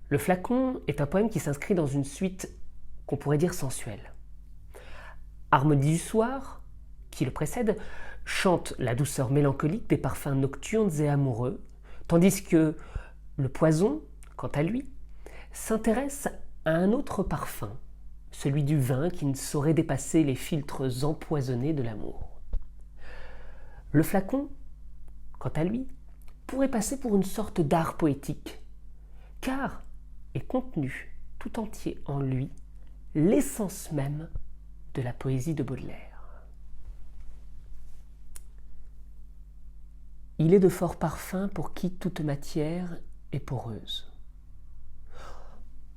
Le flacon est un poème qui s'inscrit dans une suite qu'on pourrait dire sensuelle. Harmonie du soir, qui le précède, chante la douceur mélancolique des parfums nocturnes et amoureux, tandis que le poison, quant à lui, s'intéresse à un autre parfum, celui du vin qui ne saurait dépasser les filtres empoisonnés de l'amour. Le flacon, quant à lui, pourrait passer pour une sorte d'art poétique, car est contenu tout entier en lui l'essence même de la poésie de Baudelaire. Il est de fort parfum pour qui toute matière est poreuse.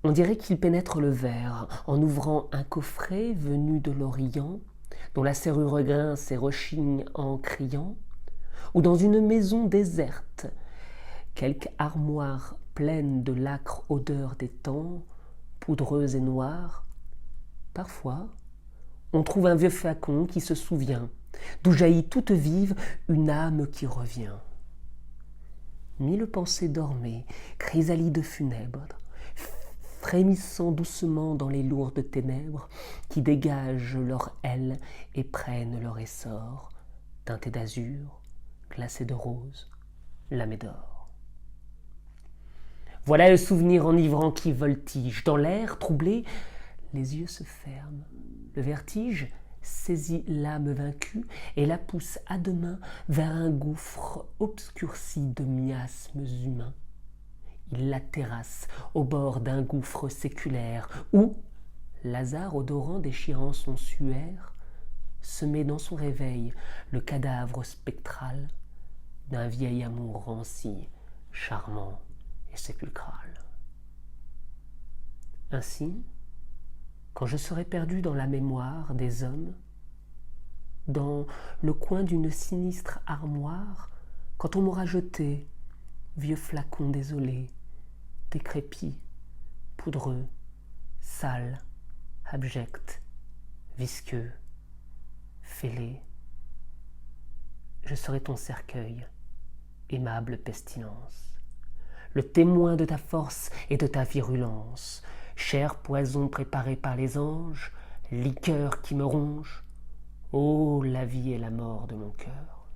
On dirait qu'il pénètre le verre en ouvrant un coffret venu de l'Orient, dont la serrure grince et rechigne en criant, ou dans une maison déserte, quelque armoire pleine de l'âcre odeur des temps, poudreuse et noire. Parfois, on trouve un vieux flacon qui se souvient, d'où jaillit toute vive une âme qui revient. Mille pensées dormaient, chrysalides funèbres, frémissant doucement dans les lourdes ténèbres qui dégagent leur aile et prennent leur essor, teintés d'azur, glacés de rose, lamés d'or. Voilà le souvenir enivrant qui voltige. Dans l'air troublé, les yeux se ferment. Le vertige saisit l'âme vaincue et la pousse à deux mains vers un gouffre obscurci de miasmes humains. Il la terrasse au bord d'un gouffre séculaire où, Lazare odorant déchirant son suaire, se met dans son réveil le cadavre spectral d'un vieil amour ranci, charmant et sépulcral. Ainsi, quand je serai perdu dans la mémoire des hommes, dans le coin d'une sinistre armoire, quand on m'aura jeté, vieux flacon désolé, décrépit, poudreux, sale, abject, visqueux, fêlé, je serai ton cercueil, aimable pestilence, le témoin de ta force et de ta virulence, cher poison préparé par les anges, liqueur qui me ronge, ô la vie et la mort de mon cœur.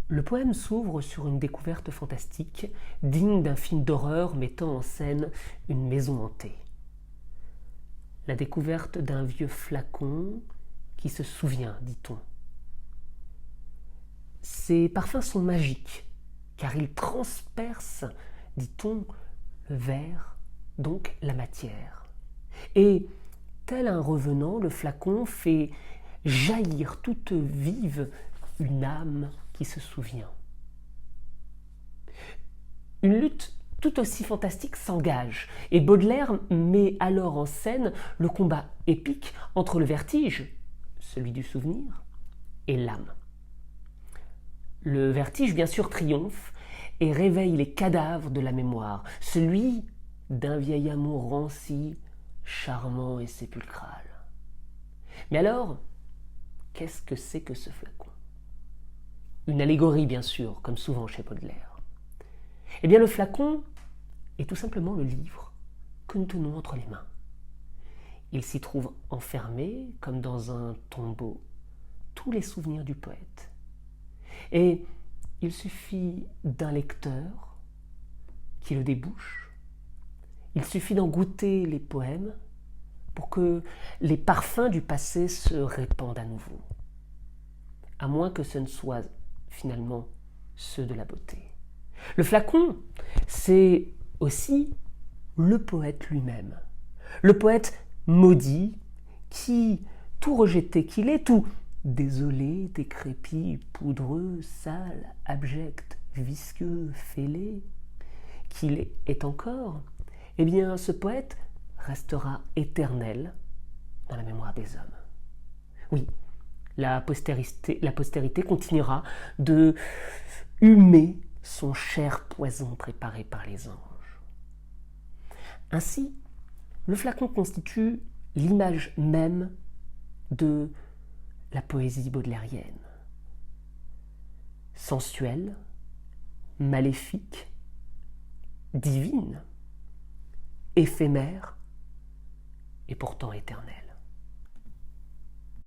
Le poème s'ouvre sur une découverte fantastique, digne d'un film d'horreur mettant en scène une maison hantée. La découverte d'un vieux flacon qui se souvient, dit-on. Ces parfums sont magiques, car ils transpercent, dit-on, le verre, donc la matière. Et, tel un revenant, le flacon fait jaillir toute vive une âme qui se souvient. Une lutte tout aussi fantastique s'engage, et Baudelaire met alors en scène le combat épique entre le vertige, celui du souvenir, et l'âme. Le vertige, bien sûr, triomphe et réveille les cadavres de la mémoire, celui d'un vieil amour ranci, charmant et sépulcral. Mais alors, qu'est-ce que c'est que ce flacon ? Une allégorie, bien sûr, comme souvent chez Baudelaire. Eh bien, le flacon est tout simplement le livre que nous tenons entre les mains. Il s'y trouve enfermé, comme dans un tombeau, tous les souvenirs du poète. Et il suffit d'un lecteur qui le débouche. Il suffit d'en goûter les poèmes pour que les parfums du passé se répandent à nouveau. À moins que ce ne soit finalement ceux de la beauté. Le flacon, c'est aussi le poète lui-même. Le poète maudit qui, tout rejeté qu'il est, tout désolé, décrépit, poudreux, sale, abject, visqueux, fêlé, qu'il est encore, eh bien ce poète restera éternel dans la mémoire des hommes. Oui, la postérité continuera de humer son cher poison préparé par les anges. Ainsi, le flacon constitue l'image même de la poésie baudelairienne. Sensuelle, maléfique, divine, éphémère et pourtant éternelle.